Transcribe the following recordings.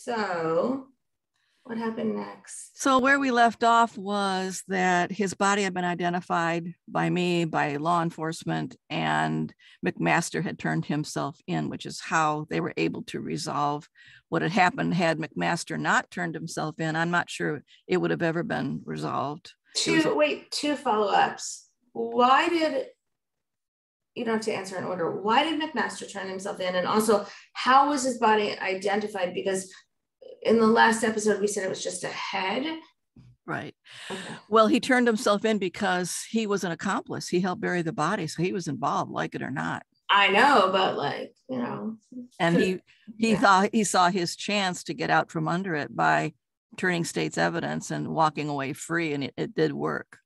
So what happened next? So where we left off was that his body had been identified by me, by law enforcement, and McMaster had turned himself in, which is how they were able to resolve what had happened. Had McMaster not turned himself in, I'm not sure it would have ever been resolved. Two follow-ups. Why did, you don't have to answer in order, why did McMaster turn himself in? And also, how was his body identified? Because in the last episode, we said it was just a head. Right. Okay. Well, he turned himself in because he was an accomplice. He helped bury the body, so he was involved, like it or not. I know, but like, you know. And he thought he saw his chance to get out from under it by turning state's evidence and walking away free, and it did work.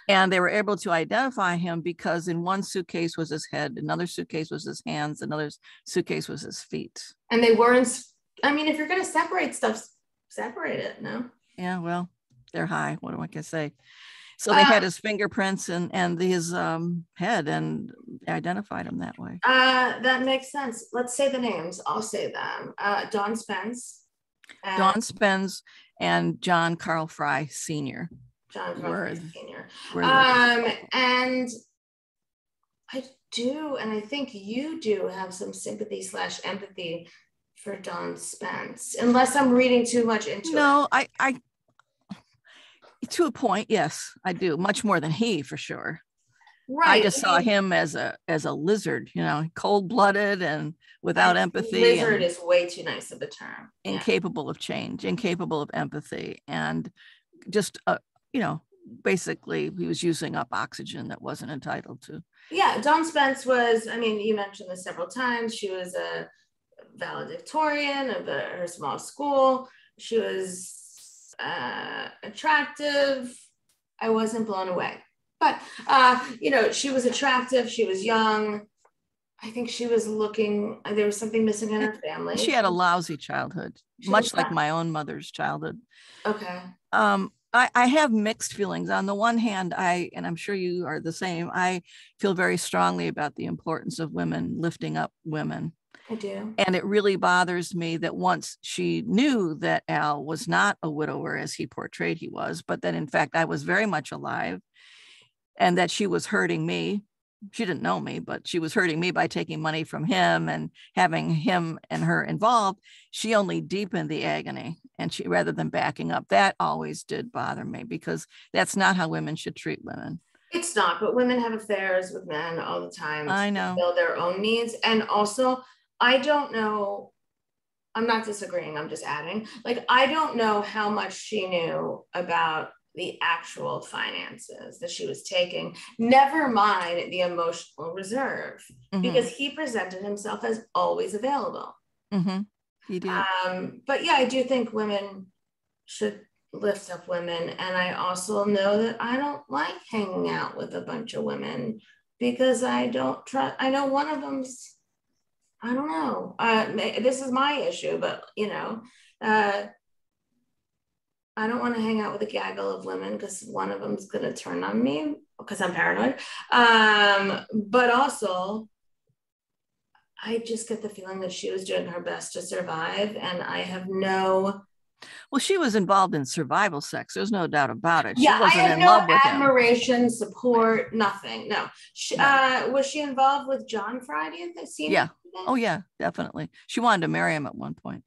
And they were able to identify him because in one suitcase was his head, another suitcase was his hands, another suitcase was his feet. And they weren't. I mean, if you're going to separate stuff, separate it, no? Yeah, well, they're high. What do I can say? So they had his fingerprints and his head, and identified him that way. That makes sense. Let's say the names. I'll say them. Don Spence. Don Spence and John Carl Fry Sr. John Carl Fry Sr. And I do, and I think you do have some sympathy / empathy for Don Spence, unless I'm reading too much into it. No, I to a point, yes, I do. Much more than he, for sure. Right. I just saw him as a lizard, cold-blooded and without empathy. Lizard is way too nice of a term. Incapable of change, incapable of empathy, and just basically he was using up oxygen that wasn't entitled to. Yeah, Dawn Spence was, you mentioned this several times. She was a valedictorian of her small school. She was attractive. I wasn't blown away, but she was attractive. She was young. I think she was looking, there was something missing in her family. She had a lousy childhood, much like my own mother's childhood. Okay. I have mixed feelings. On the one hand, and I'm sure you are the same, I feel very strongly about the importance of women lifting up women. I do. And it really bothers me that once she knew that Al was not a widower as he portrayed he was, but that in fact I was very much alive and that she was hurting me. She didn't know me, but she was hurting me by taking money from him and having him and her involved. She only deepened the agony, and rather than backing up, that always did bother me because that's not how women should treat women. It's not, but women have affairs with men all the time. I know. To fulfill their own needs. And also, I don't know, I'm not disagreeing, I'm just adding, I don't know how much she knew about the actual finances that she was taking, never mind the emotional reserve, because he presented himself as always available. Mm-hmm. He did. But yeah, I do think women should lift up women. And I also know that I don't like hanging out with a bunch of women because I don't trust, I know one of them's, I don't know. This is my issue, but I don't want to hang out with a gaggle of women because one of them is going to turn on me because I'm paranoid. But also, I just get the feeling that she was doing her best to survive, and I have no. Well, she was involved in survival sex. There's no doubt about it. Yeah, she wasn't I had in no love with admiration, support, nothing. No. Was she involved with John Friday at the scene? Yeah. Oh, yeah, definitely. She wanted to marry him at one point.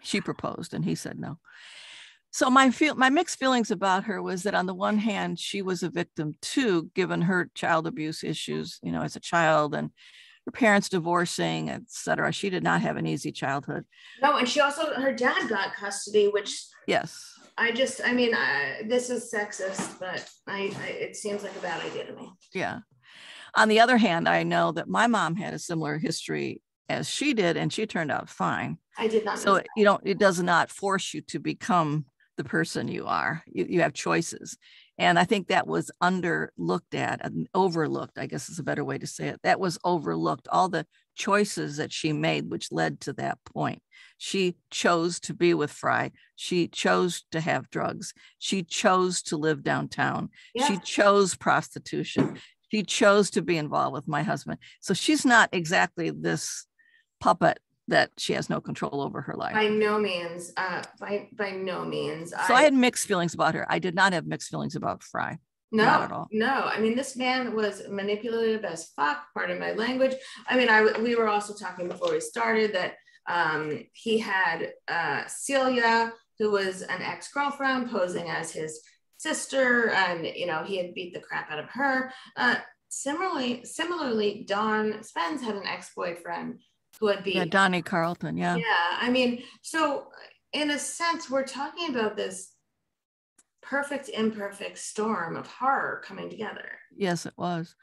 She proposed, and he said no. So my mixed feelings about her was that on the one hand, she was a victim too, given her child abuse issues, as a child, and her parents divorcing, etc. She did not have an easy childhood. No, and she also, her dad got custody, which yes. This is sexist, but it seems like a bad idea to me. Yeah. On the other hand, I know that my mom had a similar history as she did, and she turned out fine. I did not. So it does not force you to become the person you are. You have choices. And I think that was underlooked at and overlooked, I guess is a better way to say it. That was overlooked, all the choices that she made, which led to that point. She chose to be with Fry. She chose to have drugs. She chose to live downtown. Yeah. She chose prostitution. She chose to be involved with my husband. So she's not exactly this puppet, that she has no control over her life. By no means. By no means. So I had mixed feelings about her. I did not have mixed feelings about Fry. No, not at all. No. I mean, this man was manipulative as fuck, pardon my language. I mean, we were also talking before we started that he had Celia, who was an ex-girlfriend, posing as his sister, and he had beat the crap out of her. Similarly, Dawn Spence had an ex-boyfriend who had beat Donnie Carlton. Yeah. I mean, so in a sense, we're talking about this perfect imperfect storm of horror coming together. Yes, it was.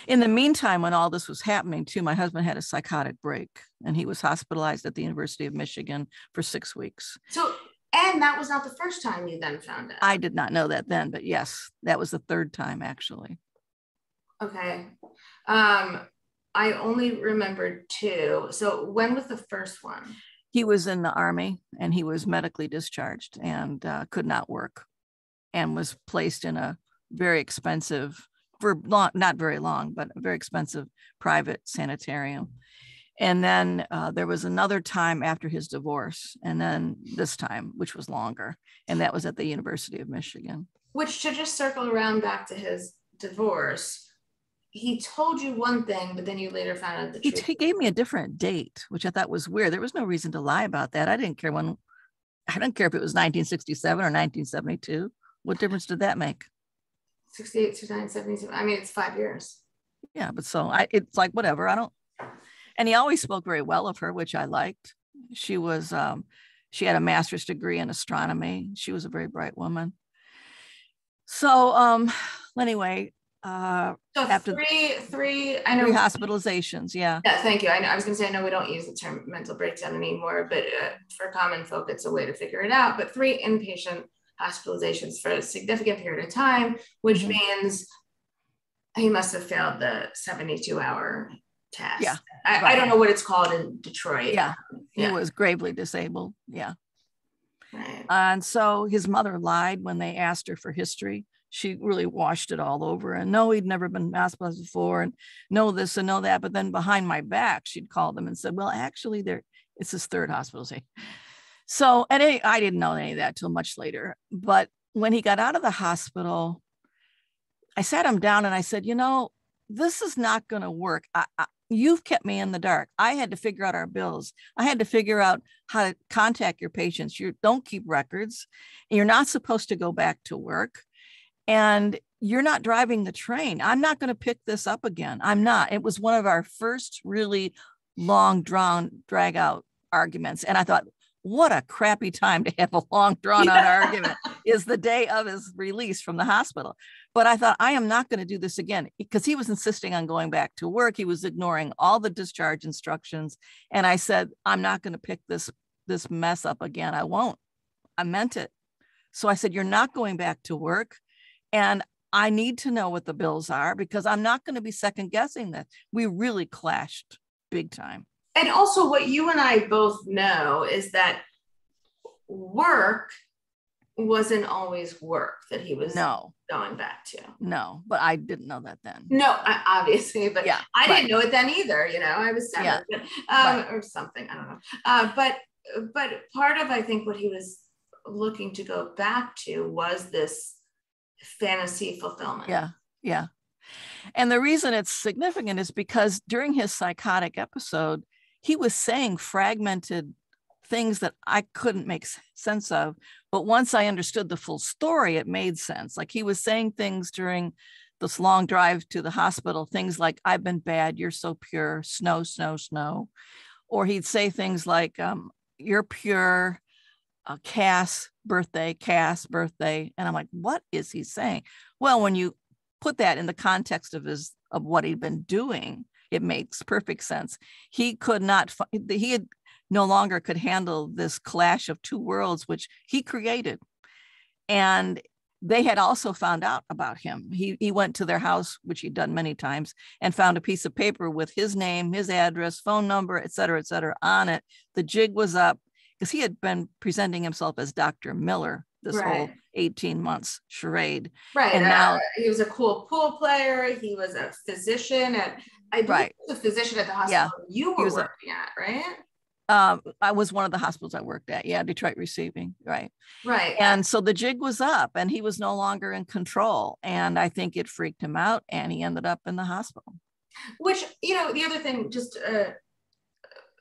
In the meantime, when all this was happening too, my husband had a psychotic break and he was hospitalized at the University of Michigan for 6 weeks. So, and that was not the first time you then found out. I did not know that then, but yes, that was the third time actually. Okay. I only remembered 2. So when was the first one? He was in the Army and he was medically discharged and could not work and was placed in a very expensive, not very long, but a very expensive private sanitarium. And then there was another time after his divorce, and then this time, which was longer, and that was at the University of Michigan. Which, to just circle around back to his divorce, he told you one thing, but then you later found out the truth. He gave me a different date, which I thought was weird. There was no reason to lie about that. I don't care if it was 1967 or 1972. What difference did that make? 68, 69, 77. I mean, it's 5 years. Yeah, but it's like, whatever. And he always spoke very well of her, which I liked. She had a master's degree in astronomy. She was a very bright woman. So anyway, after three hospitalizations. Yeah, thank you. I was going to say, I know we don't use the term mental breakdown anymore, but for common folk, it's a way to figure it out. But 3 inpatient hospitalizations for a significant period of time, which means he must have failed the 72-hour test. Yeah, I don't know what it's called in Detroit. Yeah, he was gravely disabled. Yeah. Right. And so his mother lied when they asked her for history. She really washed it all over, and no, he'd never been hospitalized before, and no this and no that. But then behind my back, she'd called them and said, well, actually it's his 3rd hospitalization. So, and I didn't know any of that till much later. But when he got out of the hospital, I sat him down and I said, this is not going to work. You've kept me in the dark. I had to figure out our bills. I had to figure out how to contact your patients. You don't keep records. You're not supposed to go back to work. And you're not driving the train. I'm not going to pick this up again. I'm not. It was one of our first really long, drag out arguments. And I thought, what a crappy time to have a long, drawn out argument is the day of his release from the hospital. But I thought, I am not going to do this again, because he was insisting on going back to work. He was ignoring all the discharge instructions. And I said, I'm not going to pick this mess up again. I won't. I meant it. So I said, you're not going back to work. And I need to know what the bills are, because I'm not going to be second guessing this. We really clashed big time. And also what you and I both know is that work wasn't always work that he was going back to. No, but I didn't know that then. No, obviously, but yeah, I didn't know it then either. I was 7, or something. I don't know. But part of, I think, what he was looking to go back to was this fantasy fulfillment. Yeah. And the reason it's significant is because during his psychotic episode, he was saying fragmented things that I couldn't make sense of. But once I understood the full story, it made sense. Like, he was saying things during this long drive to the hospital, things like, I've been bad, you're so pure, snow, snow, snow. Or he'd say things like, you're pure, Cass birthday. And I'm like, what is he saying? Well, when you put that in the context of what he'd been doing, it makes perfect sense. He had no longer could handle this clash of 2 worlds, which he created. And they had also found out about him. He went to their house, which he'd done many times, and found a piece of paper with his name, his address, phone number, et cetera, on it. The jig was up, because he had been presenting himself as Dr. Miller this whole 18 months charade. Right. And now he was a cool pool player. He was a physician I believe he was a physician at the hospital you were working at, right? I was one of the hospitals I worked at. Yeah, Detroit Receiving. Right. Right. And so the jig was up and he was no longer in control. And I think it freaked him out and he ended up in the hospital. Which, the other thing, just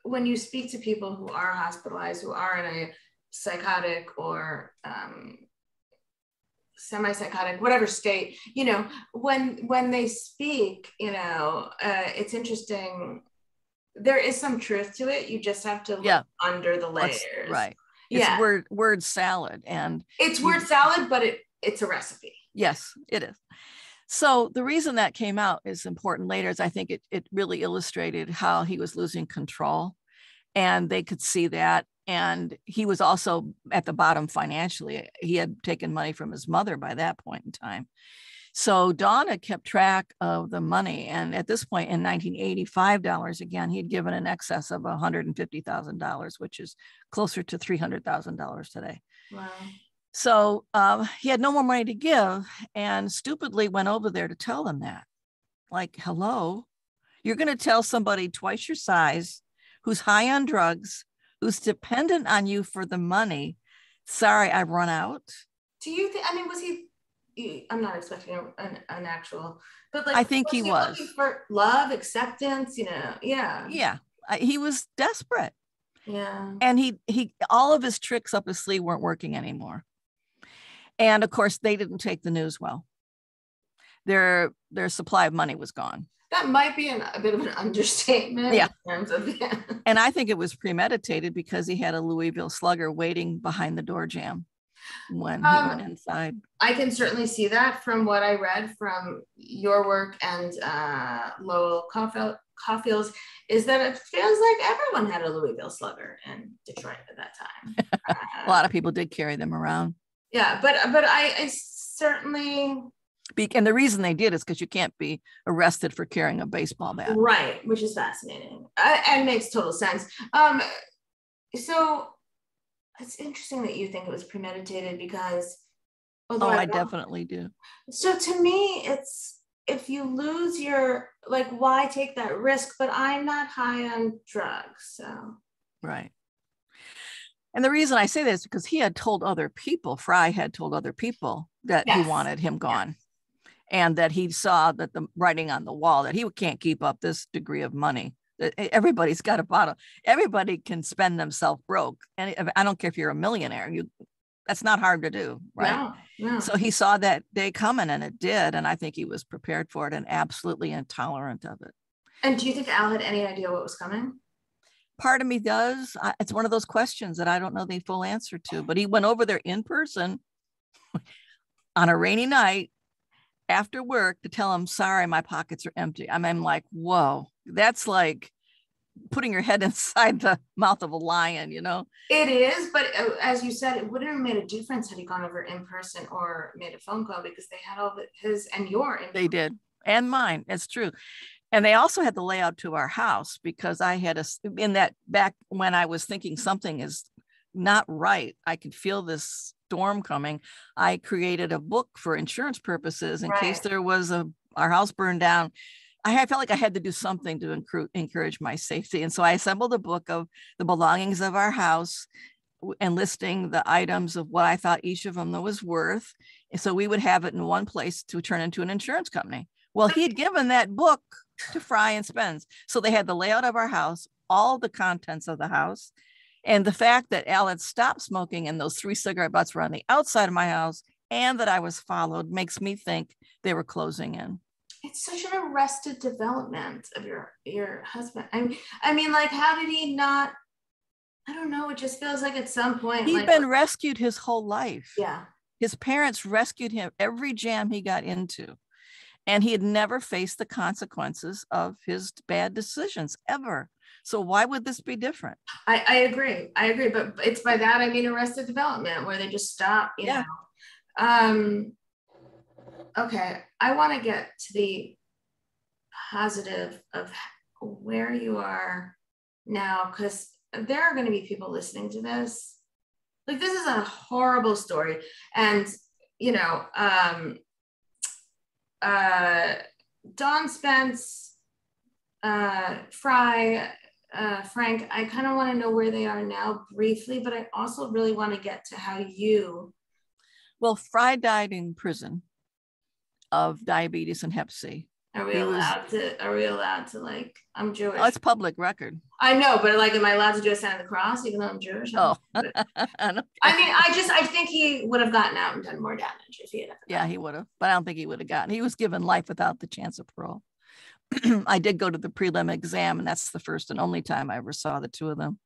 when you speak to people who are hospitalized, who are in a psychotic or semi-psychotic, whatever state, when they speak, it's interesting. There is some truth to it. You just have to look under the layers. Right. Yeah. It's word salad. And it's word salad, but it's a recipe. Yes, it is. So the reason that came out is important later is I think it really illustrated how he was losing control and they could see that. And he was also at the bottom financially. He had taken money from his mother by that point in time. So Dawn had kept track of the money. And at this point in 1985 dollars, again, he had given in excess of $150,000, which is closer to $300,000 today. Wow. So he had no more money to give and stupidly went over there to tell them that. Like, hello, you're going to tell somebody twice your size, who's high on drugs, who's dependent on you for the money. Sorry, I've run out. Do you think, was he, I'm not expecting an actual, but like, I think he was looking for love, acceptance, Yeah. Yeah. He was desperate. Yeah. And he all of his tricks up his sleeve weren't working anymore. And of course, they didn't take the news well. Their supply of money was gone. That might be a bit of an understatement. Yeah. In terms of, And I think it was premeditated because he had a Louisville Slugger waiting behind the door jamb when he went inside. I can certainly see that from what I read from your work and Lowell Caulfield's, is that it feels like everyone had a Louisville Slugger in Detroit at that time. A lot of people did carry them around. Yeah, but I certainly... And the reason they did is because you can't be arrested for carrying a baseball bat. Right, which is fascinating and makes total sense. So it's interesting that you think it was premeditated because... I definitely do. So to me, it's, if you lose your, like, why take that risk? But I'm not high on drugs, so. Right. And the reason I say this is because he had told other people, Fry had told other people that he wanted him gone. And that he saw that the writing on the wall, that he can't keep up this degree of money. That everybody's got a bottle. Everybody can spend themselves broke. And I don't care if you're a millionaire, that's not hard to do, right? No. So he saw that day coming and it did. And I think he was prepared for it and absolutely intolerant of it. And do you think Al had any idea what was coming? Part of me does. It's one of those questions that I don't know the full answer to, but he went over there in person on a rainy night after work to tell him, sorry, my pockets are empty. I'm like, whoa, that's like putting your head inside the mouth of a lion, It is, but as you said, it wouldn't have made a difference had he gone over in person or made a phone call because they had all his and your info. They did, and mine, it's true. And they also had the layout to our house because I had in that back when I was thinking something is not right, I could feel this storm coming. I created a book for insurance purposes in case there was our house burned down. I felt like I had to do something to encourage my safety. And so I assembled a book of the belongings of our house and listing the items of what I thought each of them was worth. And so we would have it in one place to turn into an insurance company. Well, he had given that book to Fry and Spence. So they had the layout of our house, all the contents of the house. And the fact that Al had stopped smoking and those 3 cigarette butts were on the outside of my house and that I was followed makes me think they were closing in. It's such an arrested development of your husband. I mean, like, how did he not? I don't know. It just feels like at some point he'd been rescued his whole life. Yeah, his parents rescued him every jam he got into, and he had never faced the consequences of his bad decisions ever. So why would this be different? I agree, but it's by that I mean arrested development where they just stop. You know. Okay, I want to get to the positive of where you are now, because there are going to be people listening to this. Like, this is a horrible story. And, Dawn Spence, Fry, Frank, I kind of want to know where they are now briefly, but I also really want to get to how you. Well, Fry died in prison of diabetes and Hep C. Are we allowed to like, I'm Jewish. Oh, it's public record. I know, but like, am I allowed to do a sign of the cross even though I'm Jewish? Oh. I mean, I think he would have gotten out and done more damage if he had. Yeah, he would have, but I don't think he would have gotten. He was given life without the chance of parole. I did go to the prelim exam, and that's the first and only time I ever saw the two of them.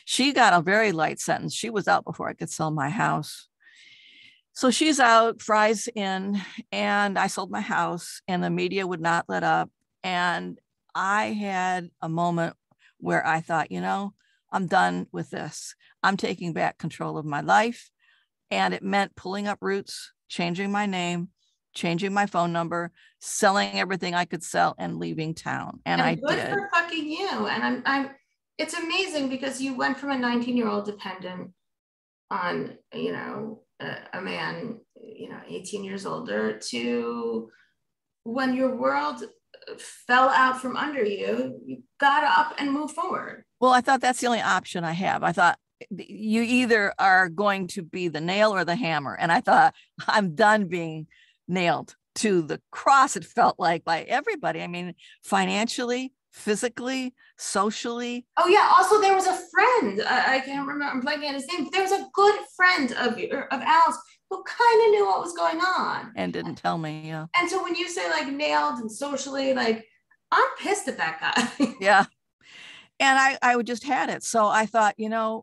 She got a very light sentence. She was out before I could sell my house. So she's out, Fry's in, and I sold my house, and the media would not let up. And I had a moment where I thought, I'm done with this. I'm taking back control of my life. And it meant pulling up roots, changing my name, changing my phone number, selling everything I could sell, and leaving town. And I good did. For fucking you. And it's amazing because you went from a 19-year-old dependent on, a man, 18 years older, to when your world fell out from under you, you got up and moved forward. Well, I thought that's the only option I have. I thought you either are going to be the nail or the hammer. And I thought, I'm done being nailed to the cross. It felt like by everybody. I mean, financially, physically, socially. Oh yeah. Also, there was a friend. I can't remember. I'm blanking on his name. But there was a good friend of Al's who kind of knew what was going on and didn't tell me. Yeah. And so when you say like nailed and socially, like, I'm pissed at that guy. Yeah. And I would just had it. So I thought, in a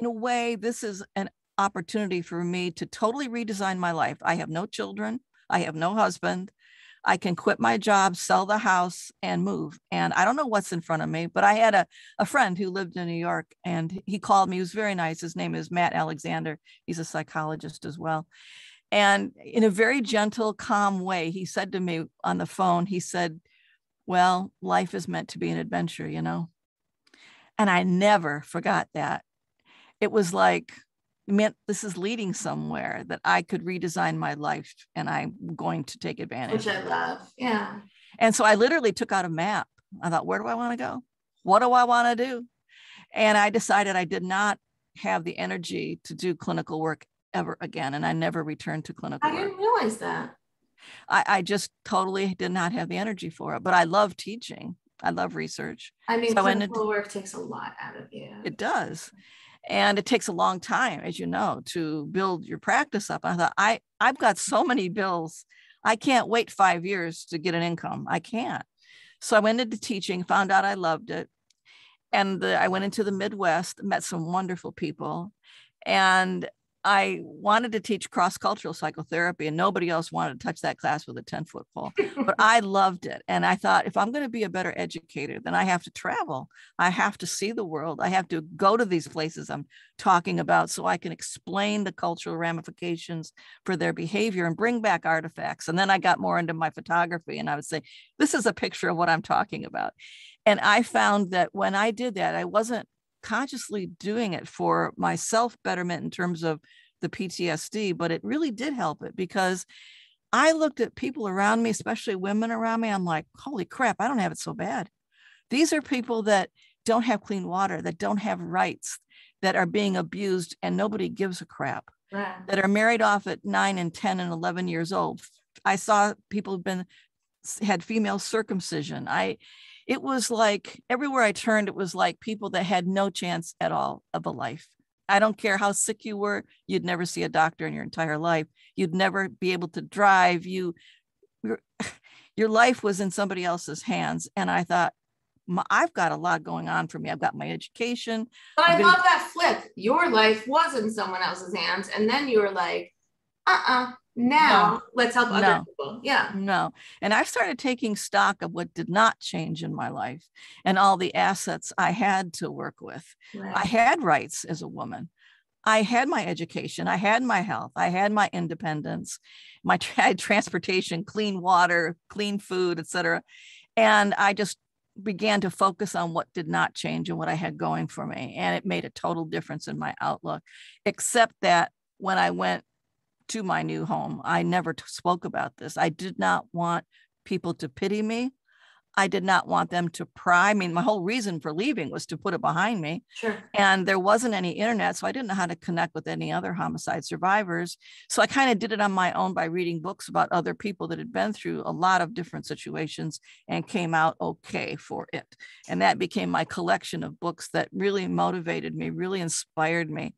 way, this is an opportunity for me to totally redesign my life. I have no children. I have no husband. I can quit my job, sell the house, and move. And I don't know what's in front of me, but I had a friend who lived in New York, and he called me. He was very nice. His name is Matt Alexander. He's a psychologist as well. And in a very gentle, calm way, he said to me on the phone, he said, well, life is meant to be an adventure, And I never forgot that. It was like, meant this is leading somewhere that I could redesign my life, and I'm going to take advantage. Which I love. Yeah. And so I literally took out a map. I thought, where do I want to go? What do I want to do? And I decided I did not have the energy to do clinical work ever again. And I never returned to clinical work. I didn't realize that. I just totally did not have the energy for it, but I love teaching. I love research. I mean, clinical work takes a lot out of you. It does. And it takes a long time, as you know, to build your practice up. I thought, I've got so many bills. I can't wait 5 years to get an income. I can't. So I went into teaching, found out I loved it. And I went into the Midwest, met some wonderful people. And I wanted to teach cross-cultural psychotherapy, and nobody else wanted to touch that class with a 10-foot pole, but I loved it. And I thought, if I'm going to be a better educator, then I have to travel. I have to see the world. I have to go to these places I'm talking about so I can explain the cultural ramifications for their behavior and bring back artifacts. And then I got more into my photography, and I would say, this is a picture of what I'm talking about. And I found that when I did that, I wasn't consciously doing it for my self-betterment in terms of the PTSD, but it really did help it, because I looked at people around me, especially women around me. I'm like, holy crap, I don't have it so bad. These are people that don't have clean water, that don't have rights, that are being abused, and nobody gives a crap, right, that are married off at 9 and 10 and 11 years old. I saw people had female circumcision. It was like everywhere I turned, it was like people that had no chance at all of a life. I don't care how sick you were. You'd never see a doctor in your entire life. You'd never be able to drive. Your life was in somebody else's hands. And I thought, I've got a lot going on for me. I've got my education. But I love that flip. Your life was in someone else's hands. And then you were like, now let's help other people. Yeah. No. And I started taking stock of what did not change in my life and all the assets I had to work with. Right. I had rights as a woman. I had my education. I had my health. I had my independence. I had transportation, clean water, clean food, etc. And I just began to focus on what did not change and what I had going for me. And it made a total difference in my outlook, except that when I went to my new home, I never spoke about this. I did not want people to pity me. I did not want them to pry. I mean, my whole reason for leaving was to put it behind me. Sure. And there wasn't any internet, so I didn't know how to connect with any other homicide survivors. So I kind of did it on my own by reading books about other people that had been through a lot of different situations and came out okay for it. And that became my collection of books that really motivated me, really inspired me.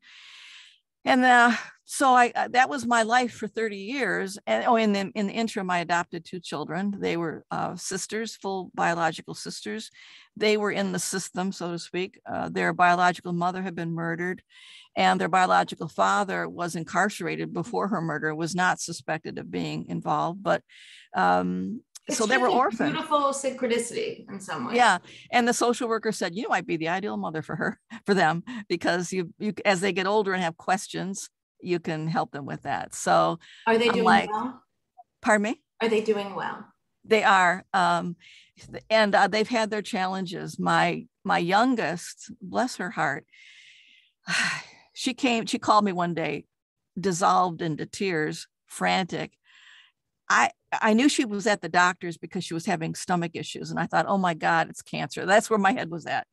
And so that was my life for 30 years. And in the interim, I adopted 2 children. They were sisters, full biological sisters. They were in the system, so to speak. Their biological mother had been murdered, and their biological father was incarcerated before her murder, was not suspected of being involved, but so they were orphaned. Beautiful synchronicity in some way. Yeah. And the social worker said, you might be the ideal mother for them, because you as they get older and have questions, you can help them with that. So are they doing well? Pardon me? Are they doing well? They are. And they've had their challenges. My youngest, bless her heart, she called me one day, dissolved into tears, frantic. I knew she was at the doctor's because she was having stomach issues. And I thought, oh my God, it's cancer. That's where my head was at.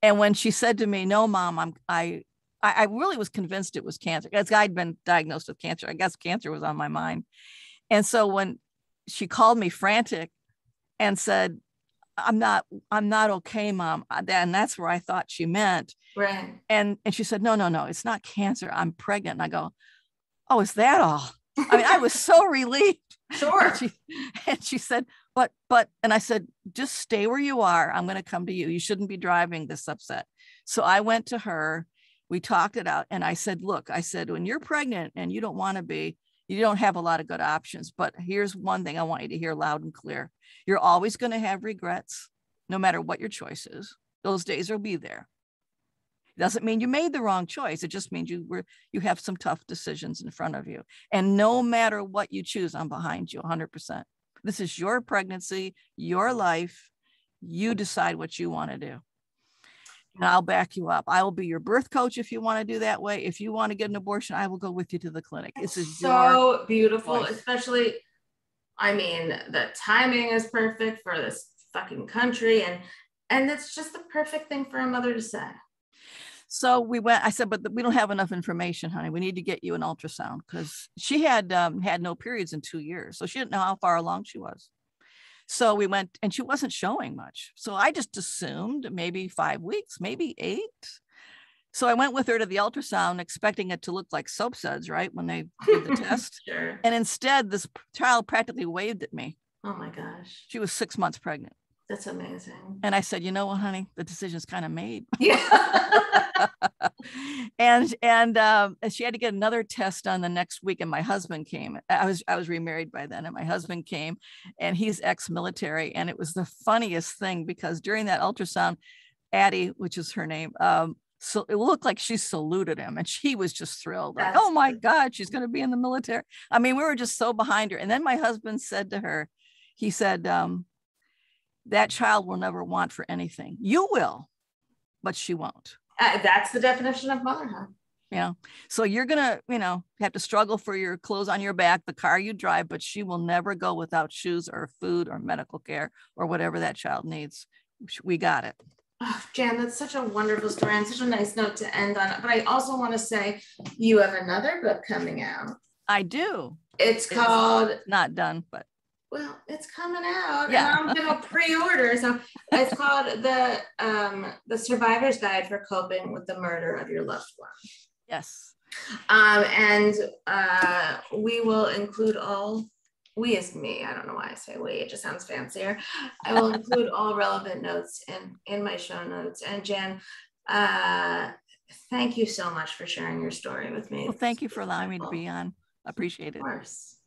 And when she said to me, no, Mom, I really was convinced it was cancer. Because I'd been diagnosed with cancer. I guess cancer was on my mind. And so when she called me frantic and said, I'm not okay, Mom. And that's where I thought she meant. Right. And she said, no, it's not cancer. I'm pregnant. And I go, oh, is that all? I mean, I was so relieved. Sure. And she said, but, and I said, just stay where you are. I'm going to come to you. You shouldn't be driving this upset. So I went to her, we talked it out. And I said, look, when you're pregnant and you don't want to be, you don't have a lot of good options, but here's one thing I want you to hear loud and clear. You're always going to have regrets, no matter what your choice is. Those days will be there. Doesn't mean you made the wrong choice. It just means you have some tough decisions in front of you. And no matter what you choose, I'm behind you 100%. This is your pregnancy, your life. You decide what you want to do. And I'll back you up. I will be your birth coach if you want to do that way. If you want to get an abortion, I will go with you to the clinic. This is so beautiful, especially, I mean, the timing is perfect for this fucking country. And it's just the perfect thing for a mother to say. So I said, but we don't have enough information, honey. We need to get you an ultrasound, because she had had no periods in 2 years. So she didn't know how far along she was. So we went, and she wasn't showing much. So I just assumed maybe 5 weeks, maybe 8. So I went with her to the ultrasound, expecting it to look like soap suds, right, when they did the test. Sure. And instead, this child practically waved at me. Oh my gosh. She was 6 months pregnant. That's amazing. And I said, you know what, honey, the decision's kind of made. Yeah. and she had to get another test done the next week. And my husband came. I was remarried by then. And my husband came, and he's ex-military. And it was the funniest thing, because during that ultrasound, Addie, which is her name, so it looked like she saluted him, and she was just thrilled. Like, oh my God, she's going to be in the military. I mean, we were just so behind her. And then my husband said to her, he said, that child will never want for anything. You will, but she won't. That's the definition of motherhood. Yeah. So you're going to, have to struggle for your clothes on your back, the car you drive, but she will never go without shoes or food or medical care or whatever that child needs. We got it. Oh, Jan, that's such a wonderful story and such a nice note to end on. But I also want to say you have another book coming out. I do. It's called... Not done, but... Well, it's coming out, yeah. And I'm going to pre-order. So it's called the Survivor's Guide for Coping with the Murder of Your Loved One. Yes. And we will include we as me, I don't know why I say we, it just sounds fancier. I will include all relevant notes in my show notes. And Jan, thank you so much for sharing your story with me. Well, thank you for allowing me to be on. I appreciate it. Of course.